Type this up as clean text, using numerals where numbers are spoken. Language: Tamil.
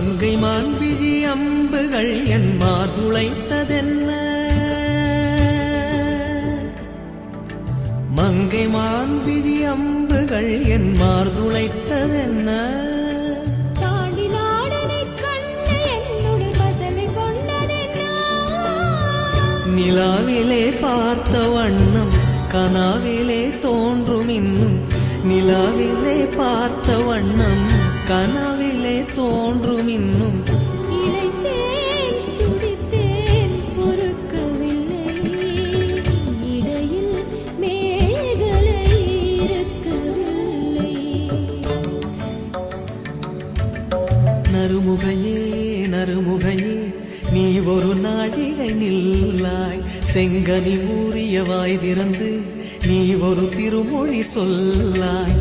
மங்கை மான்விழி அம்புகள் என் மார்துளைத்ததென்ன மங்கை மான்விழி அம்புகள் என் மார்துளைத்ததென்ன நிலாவிலே பார்த்த வண்ணம் கனாவிலே தோன்றும் இன்னும் நிலாவிலே பார்த்த வண்ணம் கனாவிலே தோன்றும் இன்னும் நறுமுகையே நறுமுகையே நீ ஒரு நாழிகை நில்லாய் செங்கனி ஊறிய வாய் திறந்து நீ ஒரு திருமொழி சொல்லாய்